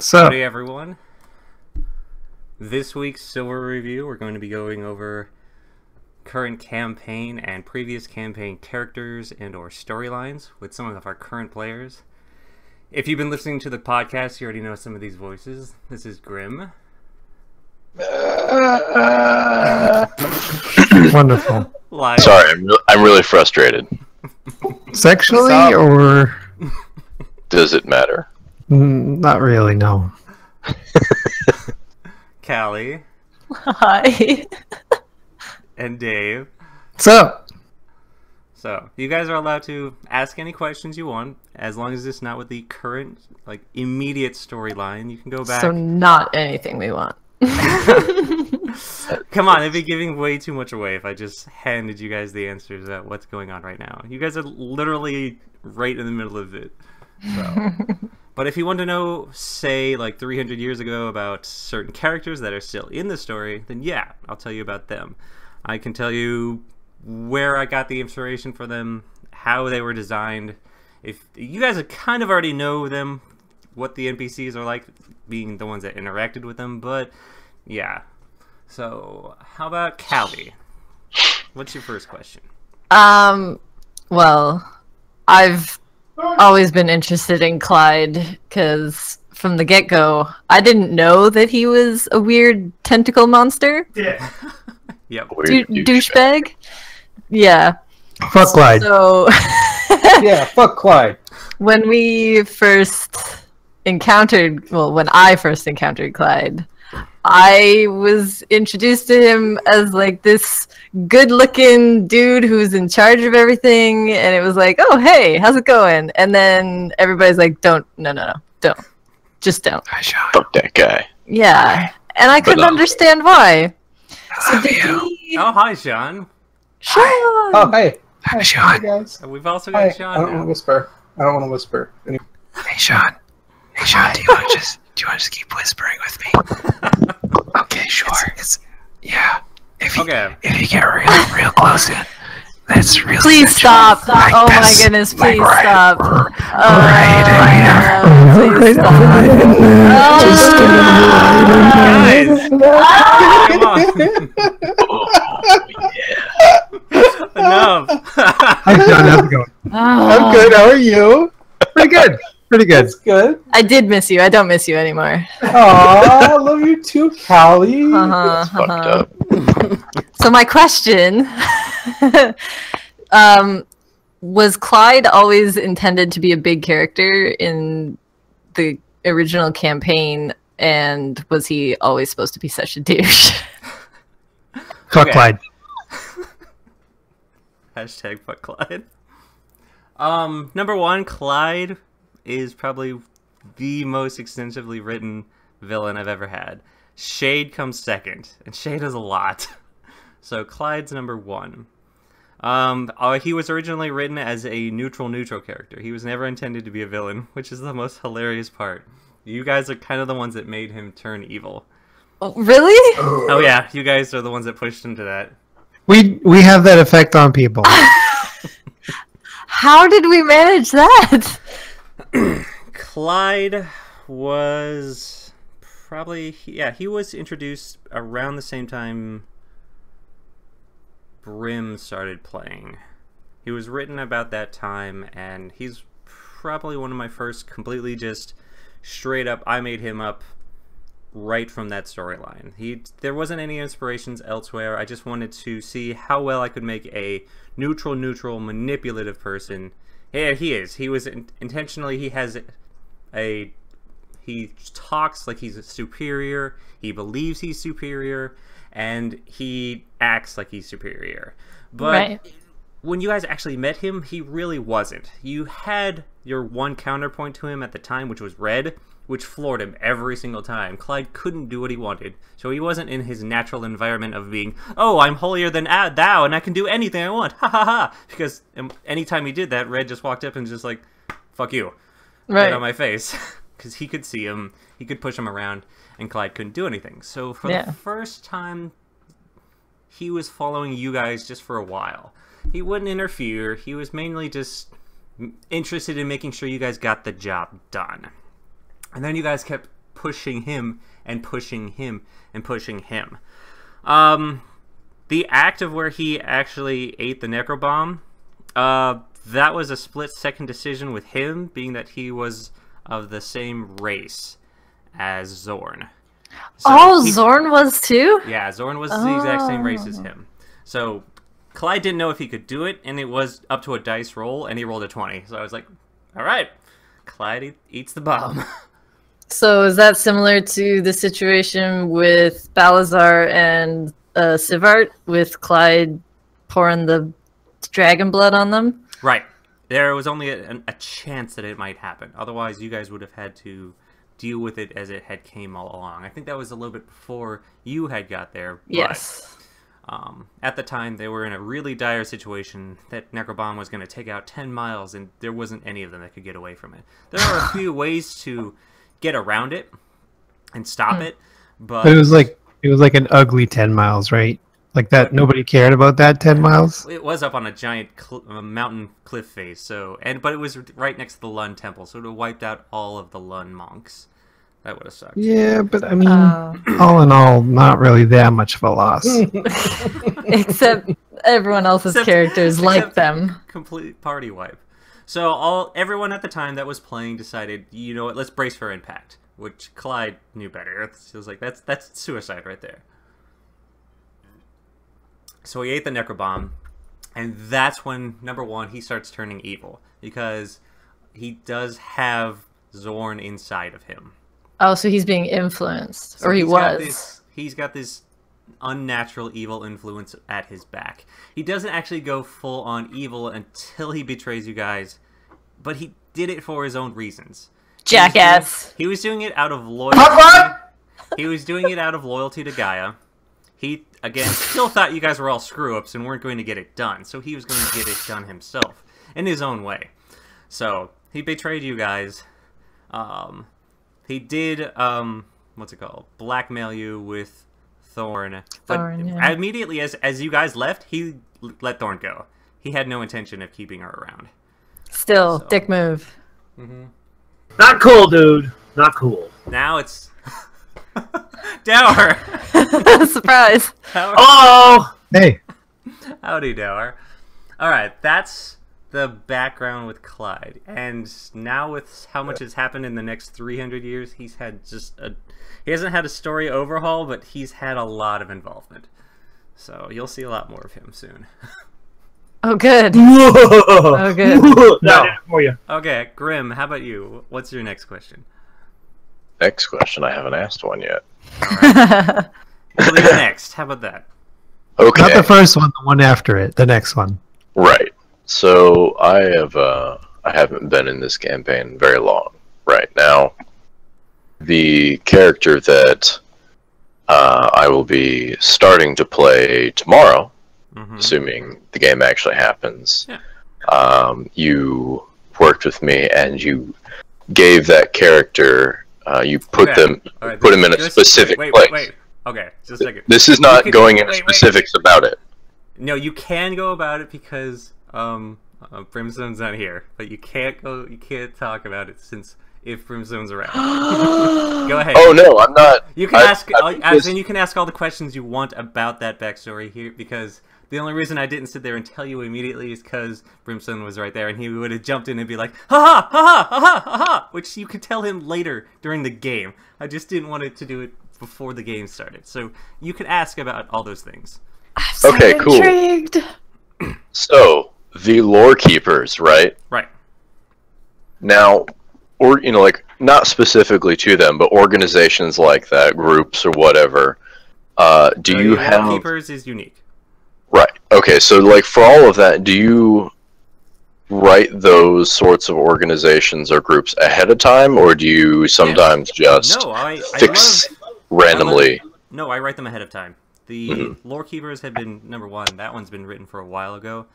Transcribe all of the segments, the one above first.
So, Howdy everyone. This week's Silver Review, we're going to be going over current campaign and previous campaign characters and or storylines with some of our current players. If you've been listening to the podcast, you already know some of these voices. This is Grim. wonderful. Live. Sorry, I'm really frustrated. Sexually or Does it matter? not really? No. Callie Hi. and Dave. So, So, you guys are allowed to ask any questions you want, as long as it's not with the current, immediate storyline. You can go back. So not anything we want. Come on, it'd be giving way too much away if I just handed you guys the answers at what's going on right now. You guys are literally right in the middle of it. So. But if you want to know, say, 300 years ago about certain characters that are still in the story, then yeah, I'll tell you about them. I can tell you where I got the inspiration for them, how they were designed. If you guys kind of already know them, what the NPCs are like, being the ones that interacted with them, but yeah. So, how about Callie? What's your first question? Well, I've always been interested in Clyde because from the get-go, I didn't know that he was a weird tentacle monster. Yeah. Yep. Douchebag? Yeah. fuck Clyde. So, Yeah, fuck Clyde. when we first encountered, when I first encountered Clyde, I was introduced to him as this good-looking dude who's in charge of everything, and it was like, oh, hey, how's it going? And then everybody's like, don't, no, don't. Just don't. Fuck that guy. Yeah, and I couldn't understand why. So did he... Oh, hi, Sean. Sean! Oh, hey. Hi, Hey, Sean. guys. We've also Hi. got Sean I don't want now. to whisper. I don't want to whisper. Hey, Sean. Hey, Sean. Do you want to just keep whispering with me? Okay, sure. Yeah. If you Okay. get real close in, that's really. Please stop. Oh my goodness, please stop. Please Guys! Come on. Oh, yeah. Enough. Hi, Sean. How's it going? I'm good. How are you? Pretty good. Pretty good. That's good. I did miss you. I don't miss you anymore. Aw, I love you too, Callie. Uh-huh, Fucked up. So my question, was Clyde always intended to be a big character in the original campaign, and was he always supposed to be such a douche? Fuck Okay. Clyde. Hashtag fuck Clyde. Number one, Clyde is probably the most extensively written villain I've ever had. Shade comes second, and Shade is a lot. So Clyde's number one. He was originally written as a neutral character. He was never intended to be a villain, which is the most hilarious part. You guys are kind of the ones that made him turn evil. Oh, really? Oh yeah, you guys are the ones that pushed him to that. We have that effect on people. How did we manage that? Clyde was probably, he was introduced around the same time Brim started playing. He was written about that time, and he's probably one of my first completely just straight up, I made him up right from that storyline. There wasn't any inspirations elsewhere. I just wanted to see how well I could make a neutral, manipulative person. Yeah, he is. He was intentionally, he talks like he's superior, he believes he's superior, and he acts like he's superior. But Right. when you guys actually met him, he really wasn't. You had your one counterpoint to him at the time, which was Red, which floored him every single time. Clyde couldn't do what he wanted, so he wasn't in his natural environment of being, oh, I'm holier than thou, and I can do anything I want, ha ha ha, because anytime he did that, Red just walked up and just like, fuck you, right on my face, because he could see him, he could push him around, and Clyde couldn't do anything. So for the first time, he was following you guys just for a while. He wouldn't interfere, he was mainly just interested in making sure you guys got the job done. And then you guys kept pushing him and pushing him and pushing him. The act of where he actually ate the Necrobomb, that was a split-second decision with him, being that he was of the same race as Zorn. So Zorn was too? Yeah, Zorn was the exact same race as him. So Clyde didn't know if he could do it, and it was up to a dice roll, and he rolled a 20. So I was like, all right, Clyde eats the bomb. So is that similar to the situation with Balazar and Sivart, with Clyde pouring the dragon blood on them? Right. There was only a chance that it might happen. Otherwise, you guys would have had to deal with it as it had came all along. I think that was a little bit before you had got there. But, Yes. at the time, they were in a really dire situation that Necrobomb was going to take out 10 miles, and there wasn't any of them that could get away from it. There are a few ways to get around it and stop it, but It was like an ugly 10 miles, right? Like that. Nobody cared about that 10 miles. it was up on a giant mountain cliff face. But it was right next to the Lun Temple, so it would have wiped out all of the Lun monks. That would have sucked. Yeah, but I mean, all in all, not really that much of a loss. Except everyone else's characters like them. Complete party wipe. So everyone at the time that was playing decided, you know what, let's brace for impact. Which Clyde knew better. It was like, that's suicide right there. So he ate the Necrobomb, and that's when, number one, he starts turning evil. Because he does have Zorn inside of him. Oh, so he's being influenced. So Or he was. He's got this unnatural evil influence at his back. He doesn't actually go full on evil until he betrays you guys, but he did it for his own reasons. Jackass. He was doing it out of loyalty. He was doing it out of loyalty to Gaia. He, again, still thought you guys were all screw-ups and weren't going to get it done, so he was going to get it done himself, in his own way. So, he betrayed you guys. He did, what's it called? Blackmail you with Thorn. But immediately as you guys left, he let Thorn go. He had no intention of keeping her around. Still, dick move. Not cool, dude. Not cool. Now it's... Dower! Surprise. Oh! Hey, Howdy, Dower. Alright, that's the background with Clyde. And now with how much has happened in the next 300 years, he's had he hasn't had a story overhaul, but he's had a lot of involvement. So you'll see a lot more of him soon. Oh, good. Whoa! Oh, good. That did it for you. Okay, Grim, how about you? What's your next question? Next question. I haven't asked one yet. We'll leave it next. How about that? Okay. not the first one, the one after it, the next one. Right. So I haven't been in this campaign very long. Right now, the character that I will be starting to play tomorrow, assuming the game actually happens. Yeah. You worked with me and you gave that character. You put him in a specific place. Wait. Okay, just a second. This is not going into specifics about it. No, you can go about it because Brimstone's not here, but you can't go. You can't talk about it if Brimstone's around. Go ahead. Oh no, I'm not. You can you can ask all the questions you want about that backstory here, because the only reason I didn't sit there and tell you immediately is because Brimstone was right there, and he would have jumped in and be like, ha ha ha ha ha ha ha, which you could tell him later during the game. I just didn't want it to do it before the game started. So you could ask about all those things. I'm so Okay, cool. intrigued. So the lore keepers, right? Right. Now, or like not specifically to them, but organizations like that, groups or whatever. Do you have Keepers is unique. Right. Okay. So, like, for all of that, do you write those sorts of organizations or groups ahead of time, or do you sometimes just fix randomly? No, I write them ahead of time. The Lore Keepers have been number one. That one's been written for a while ago.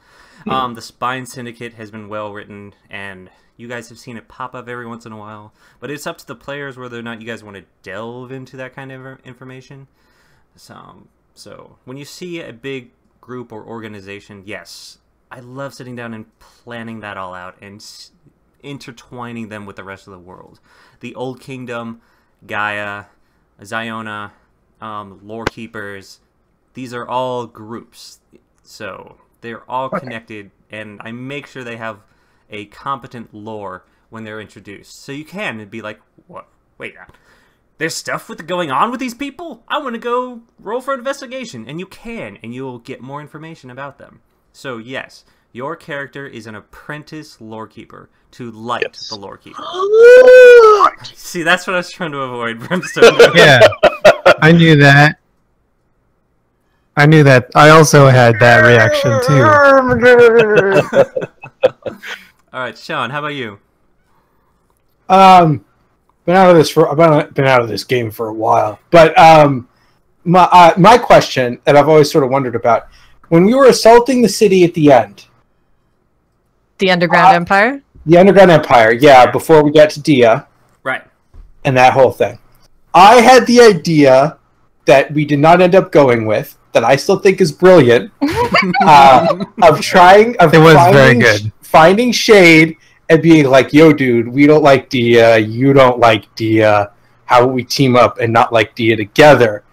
The Spine Syndicate has been well written, and you guys have seen it pop up every once in a while. But it's up to the players whether or not you guys want to delve into that kind of information. So when you see a big group or organization, yes, I love sitting down and planning that all out and intertwining them with the rest of the world. The Old Kingdom Gaia, Ziona, Lore Keepers. These are all groups, so they're all connected, and I make sure they have a competent lore when they're introduced. So you can be like, what? Wait, there's stuff going on with these people? I want to go roll for investigation. And you can, and you'll get more information about them. So yes, your character is an apprentice lore keeper to Light, the lore keeper. See, that's what I was trying to avoid, Brimstone. Yeah, I knew that. I knew that. I also had that reaction too. All right, Sean, how about you? Been out of this I've been out of this game for a while, but my question that I've always sort of wondered about, when we were assaulting the city at the end, The Underground Empire? the Underground Empire, yeah, before we got to Dia Right. and that whole thing, I had the idea that we did not end up going with, that I still think is brilliant, of finding Shade and being like, yo, dude, we don't like Dia, you don't like Dia, how would we team up and not like Dia together?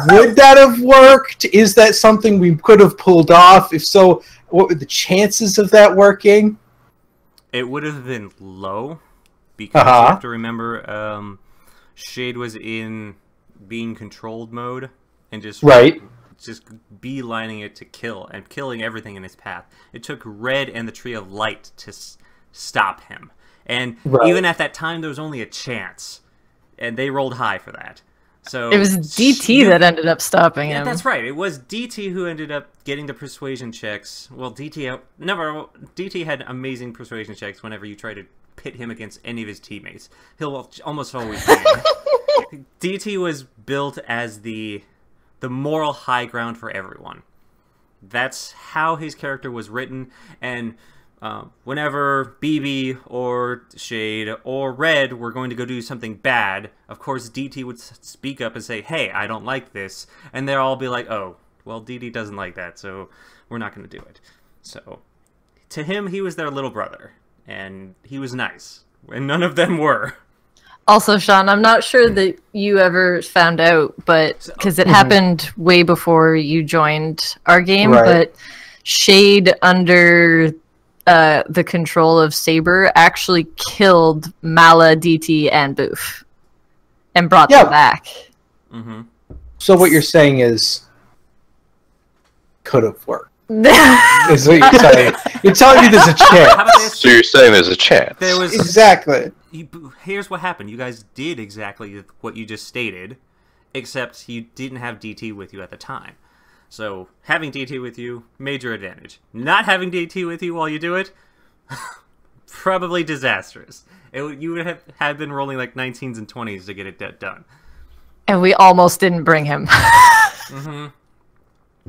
Would that have worked? Is that something we could have pulled off? If so, what were the chances of that working? It would have been low, because you have to remember, Shade was in being controlled mode, and just beelining it to kill, and killing everything in his path. It took Red and the Tree of Light to stop him. And even at that time, there was only a chance. And they rolled high for that. So it was DT that ended up stopping him. That's right. It was DT who ended up getting the persuasion checks. Well, DT had amazing persuasion checks whenever you try to pit him against any of his teammates. He'll almost always win. DT was built as the moral high ground for everyone. That's how his character was written, and whenever BB or Shade or Red were going to go do something bad, of course DT would speak up and say, hey, I don't like this, and they'll all be like, oh, well, DT doesn't like that, so we're not going to do it. So, to him, he was their little brother, and he was nice, and none of them were. Also, Sean, I'm not sure that you ever found out, but because it happened way before you joined our game, but Shade under the control of Saber actually killed Mala, DT, and Boof, and brought them back. So what you're saying is, could have worked. Is what you're saying. You're telling me there's a chance. So you're saying there's a chance. There was exactly. Here's what happened. You guys did exactly what you just stated, except you didn't have DT with you at the time. So, having DT with you, major advantage. Not having DT with you while you do it, probably disastrous. You would have been rolling like 19s and 20s to get it done. And we almost didn't bring him.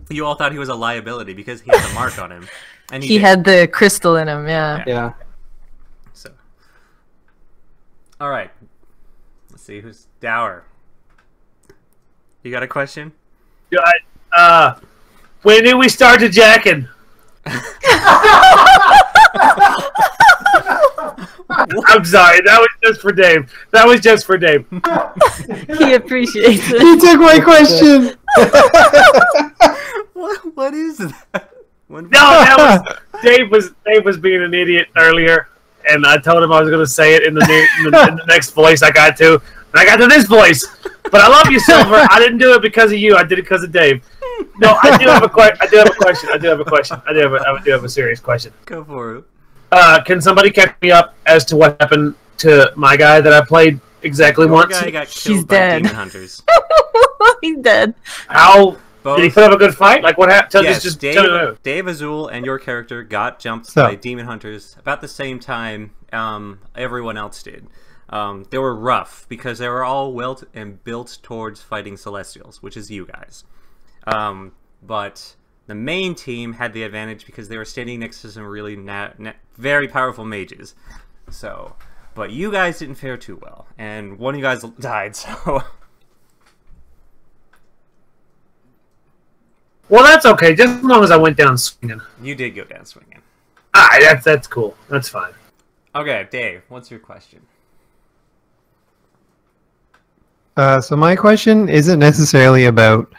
You all thought he was a liability because he had the mark on him. And he had the crystal in him, Yeah. So, alright. Let's see, who's Dower? You got a question? When did we start to jacking? I'm sorry, that was just for Dave. That was just for Dave. He appreciates it. He took my question. What is that? No, that was Dave was being an idiot earlier, and I told him I was going to say it in the next voice I got to, and I got to this voice. But I love you, Silver. I didn't do it because of you. I did it because of Dave. No, I do have a question. I do have a serious question. Go for it. Can somebody catch me up as to what happened to my guy that I played exactly once? Guy got killed He's by dead. demon hunters. He's dead. How did he put up a good fight? Like what happened? Yes, just Dave Azul and your character got jumped by demon hunters about the same time everyone else did. They were rough because they were all built towards fighting Celestials, which is you guys. But the main team had the advantage because they were standing next to some really very powerful mages. So, but you guys didn't fare too well, and one of you guys died. So, well, that's okay. Just as long as I went down swinging. You did go down swinging. That's cool. That's fine. Okay, Dave, what's your question? So my question isn't necessarily about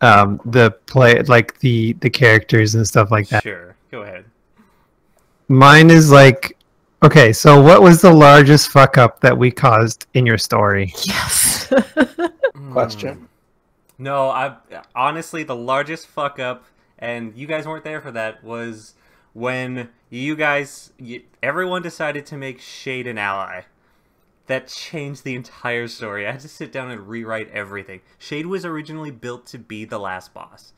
the play, like the characters and stuff like that. Sure, go ahead. Mine is like, okay, so what was the largest fuck up that we caused in your story? Yes. Question. No, I honestly the largest fuck up, and you guys weren't there for that, was when everyone decided to make Shade an ally. That changed the entire story. I had to sit down and rewrite everything. Shade was originally built to be the last boss.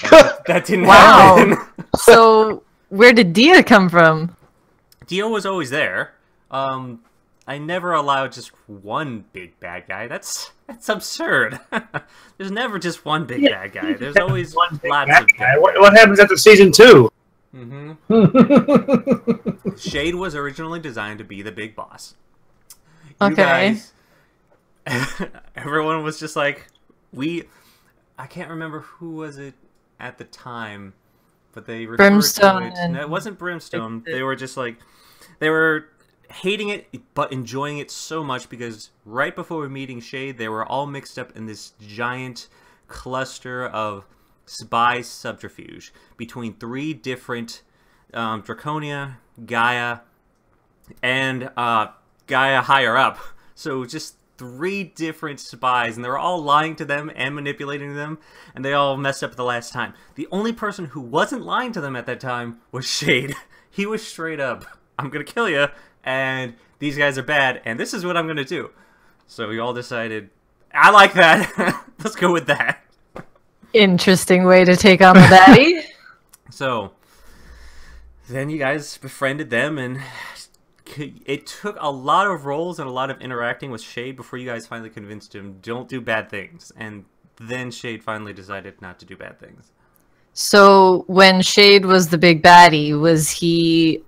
That didn't happen. So where did Dia come from? Dio was always there. I never allowed just one big bad guy. That's absurd. There's never just one big bad guy. There's always lots of bad guys. What happens after season 2? Shade was originally designed to be the big boss. Okay. Everyone was just like, I can't remember who was it at the time, but they referred Brimstone. to it. No, it wasn't Brimstone. They were just like, they were hating it, but enjoying it so much because right before meeting Shade, they were all mixed up in this giant cluster of spy subterfuge between 3 different Draconia, Gaia, and Gaia higher up. So just 3 different spies, and they were all lying to them and manipulating them, and they all messed up the last time. The only person who wasn't lying to them at that time was Shade. He was straight up, I'm gonna kill you, and these guys are bad, and this is what I'm gonna do. So we all decided, I like that. Let's go with that. Interesting way to take on the baddie. So then you guys befriended them, and it took a lot of roles and a lot of interacting with Shade before you guys finally convinced him, don't do bad things. And then Shade finally decided not to do bad things. So when Shade was the big baddie, was he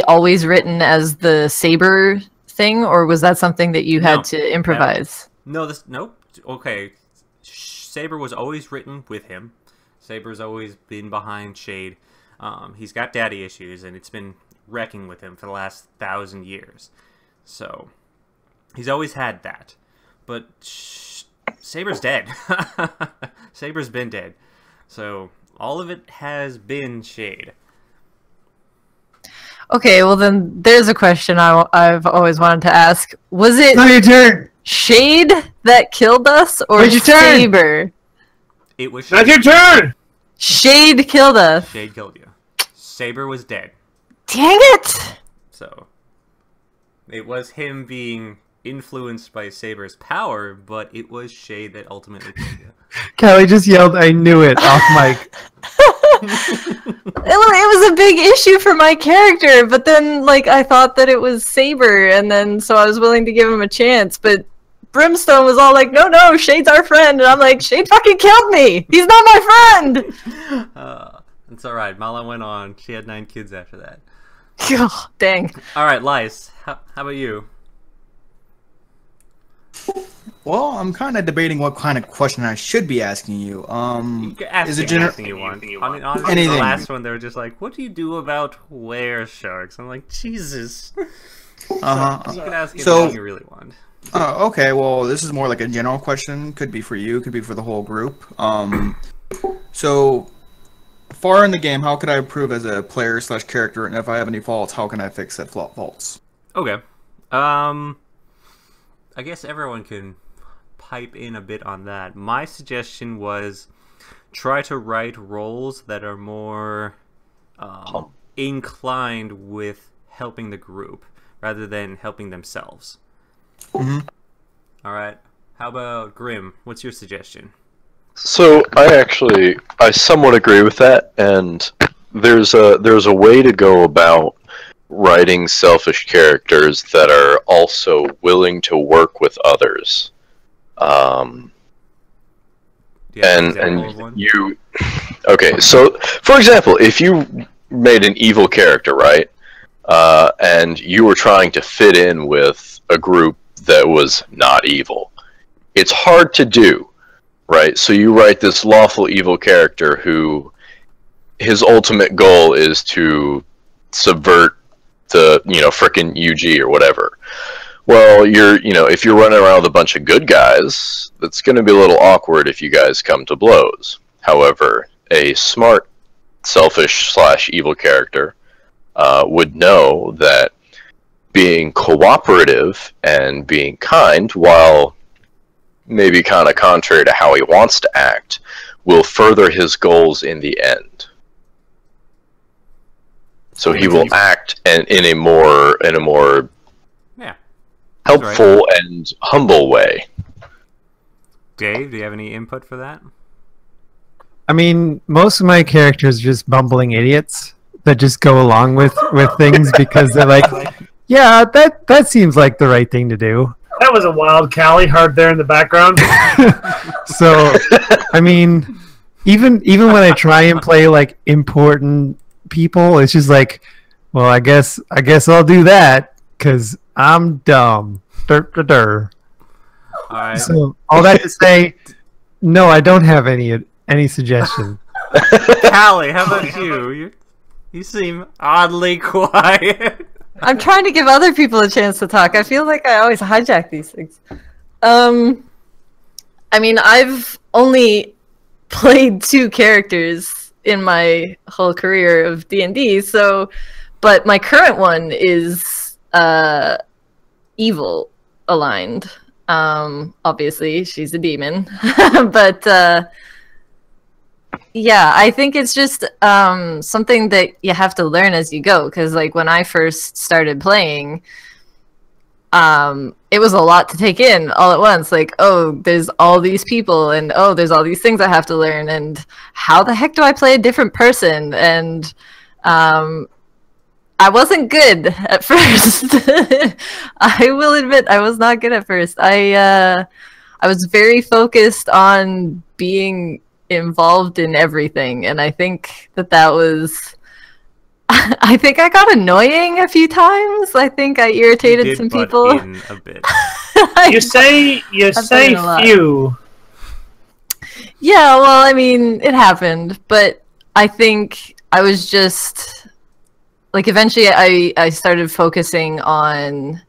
always written as the saber thing, or was that something that you had to improvise? Nope. Okay. Saber was always written with him. Saber's always been behind Shade. He's got daddy issues, and it's been wrecking with him for the last 1,000 years. So he's always had that. But Saber's dead. Saber's been dead. So all of it has been Shade. Okay, well then there's a question I've always wanted to ask. Was it Now your turn! Shade that killed us, or It's your turn! Saber? It was That's Shade. your turn! Shade killed us. Shade killed you. Saber was dead. Dang it! So it was him being influenced by Saber's power, but it was Shade that ultimately killed you. Kelly just yelled, I knew it, off mic. It was a big issue for my character, but then I thought that it was Saber, and then so I was willing to give him a chance, but Brimstone was all like, no, Shade's our friend, and I'm like, Shade fucking killed me! He's not my friend! It's alright, Mala went on. She had 9 kids after that. Oh, dang. Alright, Lice, how about you? Well, I'm kind of debating what kind of question I should be asking you. You can ask is it anything you want. I mean, honestly, anything. the last one, they were just like, what do you do about were sharks? I'm like, Jesus. You can ask anything you really want. Okay, well, this is more like a general question. Could be for you, could be for the whole group. So, far in the game, how could I improve as a player/character, and if I have any faults, how can I fix that faults? Okay. I guess everyone can pipe in a bit on that. My suggestion was try to write roles that are more inclined with helping the group rather than helping themselves. Alright. How about Grim? What's your suggestion? So I somewhat agree with that, and there's a way to go about writing selfish characters that are also willing to work with others. And you okay, so for example, if you made an evil character, right? And you were trying to fit in with a group that was not evil. It's hard to do, right? So you write this lawful evil character who his ultimate goal is to subvert the, frickin' UG or whatever. Well, if you're running around with a bunch of good guys, that's going to be a little awkward if you guys come to blows. However, a smart, selfish / evil character would know that being cooperative and being kind, while maybe kind of contrary to how he wants to act, will further his goals in the end. So he will act in a more Yeah. helpful and humble way. Dave, do you have any input for that? I mean, most of my characters are just bumbling idiots that just go along with things because they're like, yeah, that seems like the right thing to do. That was a wild Callie heard there in the background. So, I mean, even when I try and play like important people, it's just like, well, I guess I'll do that because I'm dumb. All right. So all that to say, no, I don't have any suggestion. Callie, how about you? You seem oddly quiet. I'm trying to give other people a chance to talk. I feel like I always hijack these things. I mean, I've only played 2 characters in my whole career of D&D, but my current one is evil aligned. Obviously, she's a demon. But yeah, I think it's just something that you have to learn as you go. Because like when I first started playing, it was a lot to take in all at once. Like, oh, there's all these people, and oh, there's all these things I have to learn, and how the heck do I play a different person? And I wasn't good at first. I will admit I was not good at first. I was very focused on being involved in everything, and I think that was I think I got annoying a few times. I think I irritated some people. In a bit. You say few. Yeah, well, I mean, it happened, but I think I was just like eventually I started focusing on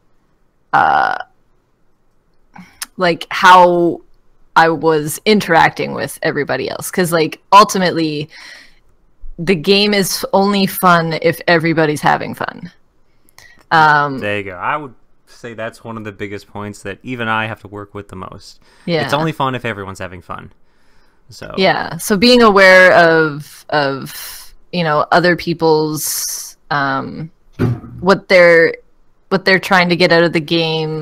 like how I was interacting with everybody else, because like ultimately the game is only fun if everybody's having fun. There you go. I would say that's one of the biggest points that even I have to work with the most. Yeah. It's only fun if everyone's having fun. So yeah, so being aware of other people's what they're trying to get out of the game,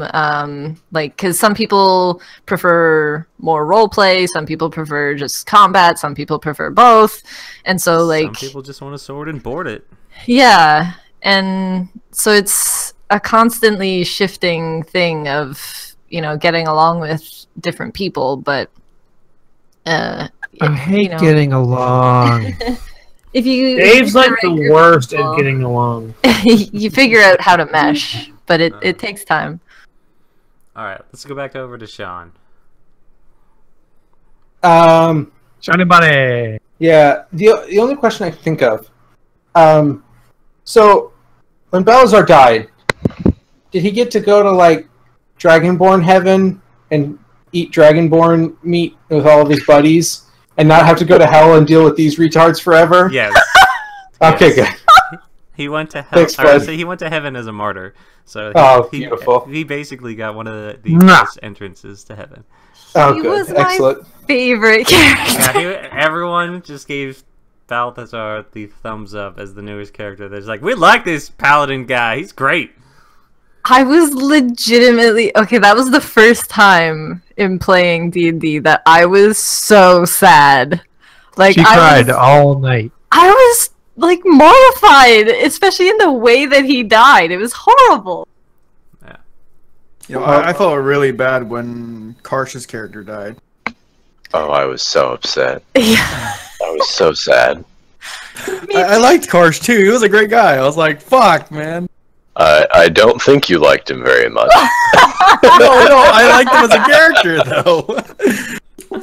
like, because some people prefer more role play, some people prefer just combat, some people prefer both, and so like some people just want to sword and board it. Yeah, and so it's a constantly shifting thing of getting along with different people, but I hate getting along. Dave's like the worst at getting along. You figure out how to mesh, but it takes time. All right, let's go back over to Sean. Johnny Bunny. Yeah, the only question I can think of. So when Balazar died, did he get to go to like Dragonborn heaven and eat Dragonborn meat with all of his buddies? And not have to go to hell and deal with these retards forever? Yes. Okay, yes. good. He went to hell. Thanks, bud. He went to heaven as a martyr. So beautiful. He basically got one of the first entrances to heaven. Oh, He good. was my Excellent. favorite character. Yeah, everyone just gave Balthazar the thumbs up as the newest character. They're just like, we like this paladin guy. He's great. I was legitimately okay. That was the first time in playing D&D that I was so sad. Like She cried all night. I was like mortified, especially in the way that he died. It was horrible. Yeah. I felt really bad when Karsh's character died. Oh, I was so upset. Yeah. I was so sad. I liked Karsh too. He was a great guy. I was like, fuck, man. I don't think you liked him very much. No, I liked him as a character though.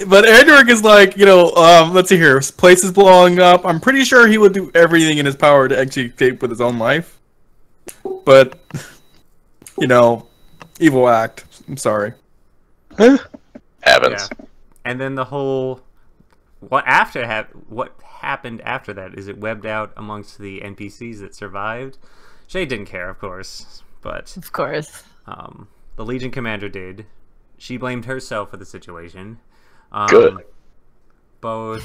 But Edric is like, let's see here. His place is blowing up. I'm pretty sure he would do everything in his power to actually escape with his own life. But, evil act. I'm sorry. Happens. Yeah. And then the whole what happened after that is it webbed out amongst the NPCs that survived. Shay didn't care, of course, but Of course. the Legion commander did. She blamed herself for the situation. Good. Both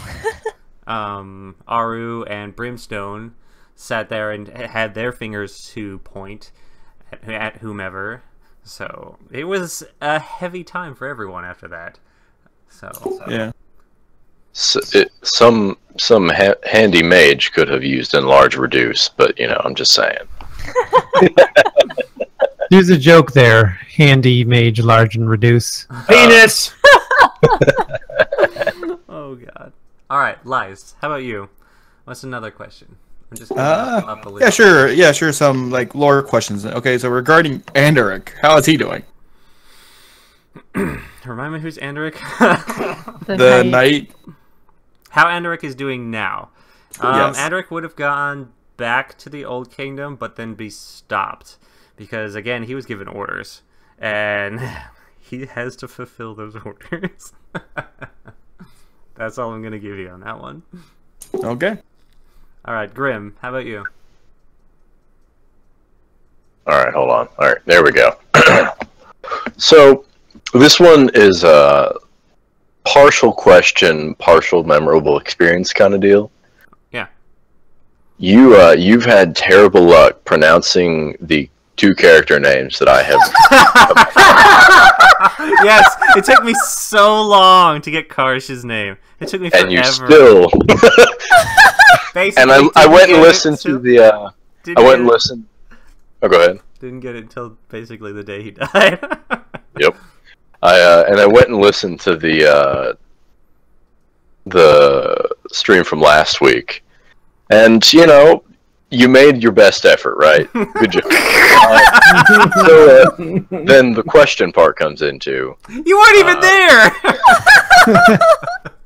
Aru and Brimstone sat there and had their fingers to point at whomever. So it was a heavy time for everyone after that. So Yeah. Some handy mage could have used enlarge reduce, but you know, I'm just saying. There's a joke there. Handy, mage, large, and reduce. Penis. oh god. All right, Lies. How about you? What's another question? I'm just gonna up the list. Yeah, sure. Some like lore questions. Okay, so regarding Andaric, how is he doing? Remind me who's Andaric? The knight. How Andaric is doing now. Yes. Andaric would have gone back to the Old Kingdom, but then be stopped. Because, again, he was given orders. And he has to fulfill those orders. That's all I'm going to give you on that one. Okay. Alright, Grim, how about you? Alright, hold on. Alright, there we go. So, this one is a partial question, partial memorable experience kind of deal. Yeah. You've had terrible luck pronouncing the 2 character names that I have. Yes, it took me so long to get Karsh's name. It took me forever. And you still. Basically, And I went and listened to the. I went and listened. listened. Oh, go ahead. Didn't get it until basically the day he died. Yep. I went and listened to the stream from last week, and you know, you made your best effort, right? Good job. Then the question part comes into. You weren't even there.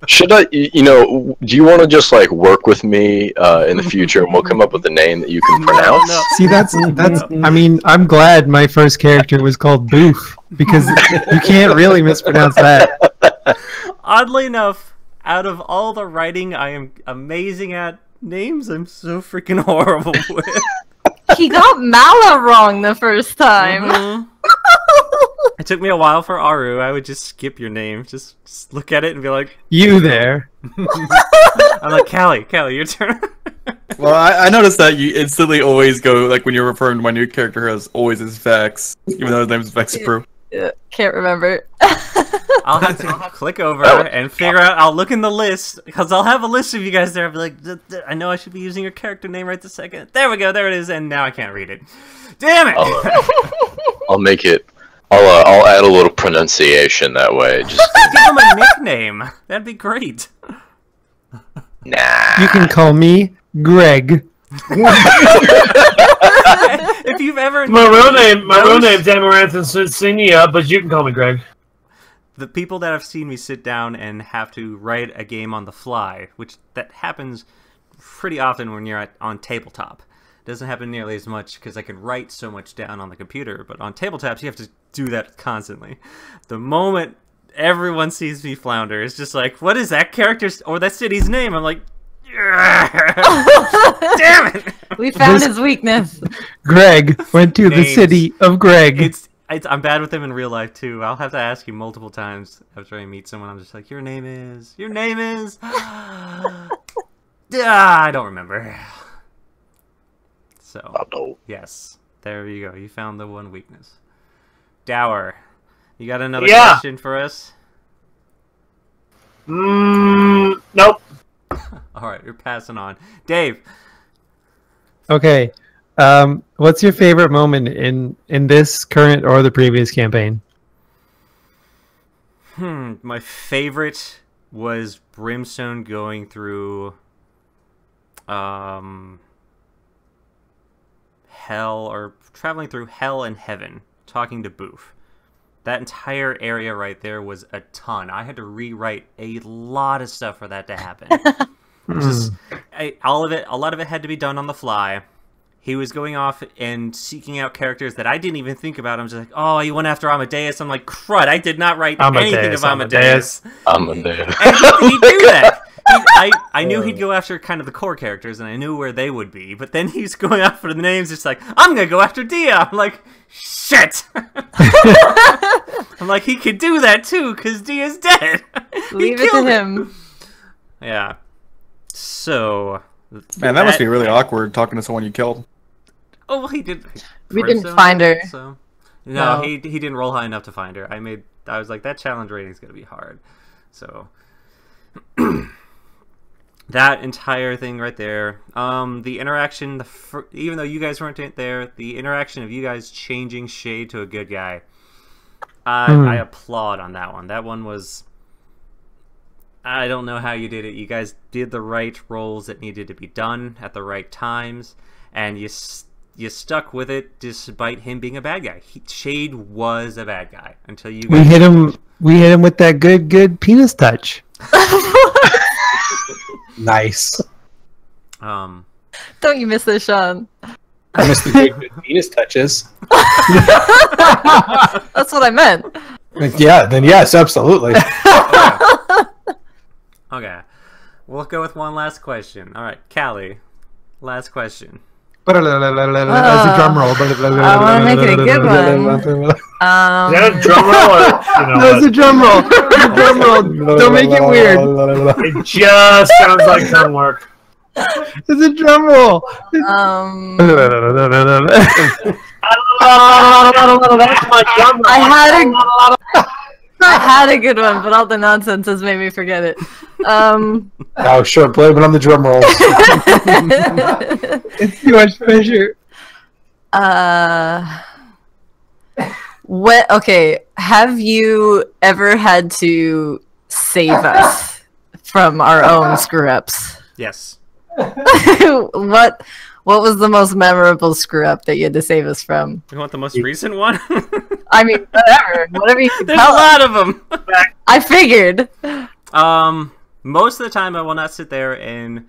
Should I? You know, do you want to just like work with me in the future, and we'll come up with a name that you can pronounce? No. See, that's. I mean, I'm glad my first character was called Boof because you can't really mispronounce that. Oddly enough, out of all the writing I am amazing at, names I'm so freaking horrible with. He got Mala wrong the first time. Mhm. It took me a while for Aru. I would just skip your name. Just look at it and be like, You there? I'm like, Callie, your turn. Well, I noticed that you instantly always go like when you're referring to my new character as always as Vex, even though his name is Vexapro. Can't remember. I'll have to click over and figure out. I'll look in the list because I'll have a list of you guys there. I'll be like, I know I should be using your character name right this second. There we go. There it is. And now I can't read it. Damn it! I'll make it. I'll add a little pronunciation that way. Just Give him a nickname. That'd be great. nah. You can call me Greg. If you've ever My real name's Amaranth Insignia, but you can call me Greg. the people that have seen me sit down and have to write a game on the fly, which that happens pretty often when you're on tabletop. It doesn't happen nearly as much because I can write so much down on the computer, but on tabletops you have to do that constantly. The moment everyone sees me flounder, it's just like, what is that character's or that city's name? I'm like, damn it! We found his weakness. Greg went to the Names. city of Greg. It's I'm bad with them in real life too. I'll have to ask you multiple times after I meet someone. I'm just like, your name is. I don't remember. So No. yes, there you go. You found the one weakness. Dower, you got another Yeah. question for us? Nope. All right, you're passing on. Dave, Okay. What's your favorite moment in this current or the previous campaign? my favorite was Brimstone going through hell, or traveling through hell and heaven, talking to Boof. That entire area right there was a ton. I had to rewrite a lot of stuff for that to happen. A lot of it had to be done on the fly. he was going off and seeking out characters that I didn't even think about. I'm just like, oh, he went after Amadeus. I'm like, crud, I did not write anything of Amadeus. Amadeus. And he'd do that. I knew he'd go after kind of the core characters, and I knew where they would be. But then he's going after the names. It's like, I'm going to go after Dia. I'm like, shit. I'm like, he could do that too, because Dia's dead. Leave it to him. Yeah. So... Man, that must be really awkward talking to someone you killed. Oh, well, he did. We didn't find her. So. No, he didn't roll high enough to find her. I was like, that challenge rating is going to be hard. So... that entire thing right there. The interaction, even though you guys weren't there, the interaction of you guys changing Shade to a good guy. I applaud on that one. That one was... I don't know how you did it. You guys did the right roles that needed to be done at the right times, and you stuck with it despite him being a bad guy. Shade was a bad guy until you. We hit him with that good penis touch. Nice. Don't you miss this, Sean? I miss the good penis touches. That's what I meant. Yeah, then yes, absolutely. Okay. We'll go with one last question. All right, Callie. Last question. As a drum roll. I want to make it a good one. Is that a drum roll? Or, That's a drum roll. Drum roll. Don't make it weird. it just sounds like tongue work. It's a drum roll. That's my drum roll. I had a good one, but all the nonsense has made me forget it. Oh, sure, blame it on the drum rolls. It's too much pressure. Okay, have you ever had to save us from our own screw-ups? Yes. What was the most memorable screw-up that you had to save us from? You want the most recent one? I mean, whatever you can There's tell a lot of them. I figured. Most of the time I will not sit there and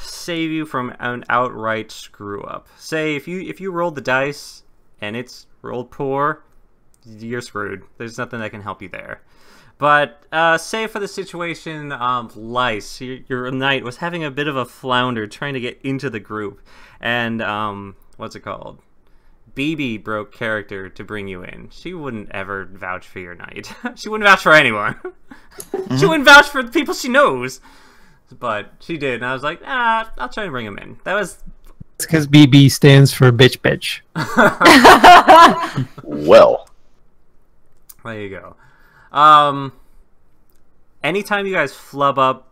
save you from an outright screw up. Say if you rolled the dice and it's rolled poor, you're screwed. There's nothing that can help you there. But say for the situation of Lice, your knight was having a bit of a flounder trying to get into the group, and what's it called? BB broke character to bring you in. She wouldn't ever vouch for your knight. She wouldn't vouch for anyone. She wouldn't vouch for the people she knows. But she did, and I was like, I'll try and bring him in. That was... It's because BB stands for bitch bitch. Well. There you go. Anytime you guys flub up,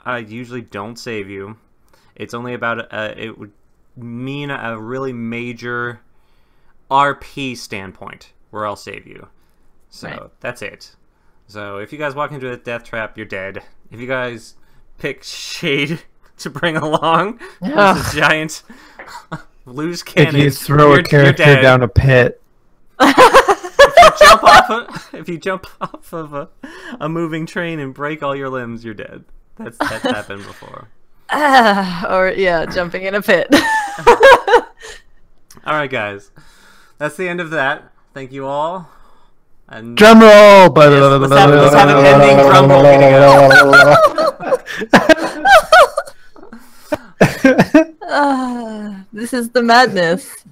I usually don't save you. It's only about it would mean a really major RP standpoint where I'll save you. So Right. That's it. So if you guys walk into a death trap, you're dead. If you guys pick Shade to bring along, this giant loose cannon, If you throw a character down a pit. If you jump off of a moving train and break all your limbs, you're dead. That's happened before. Or yeah, jumping in a pit. All right, guys, that's the end of that. Thank you all. And Drum roll! yes, let's have an ending drum roll video. This is the madness.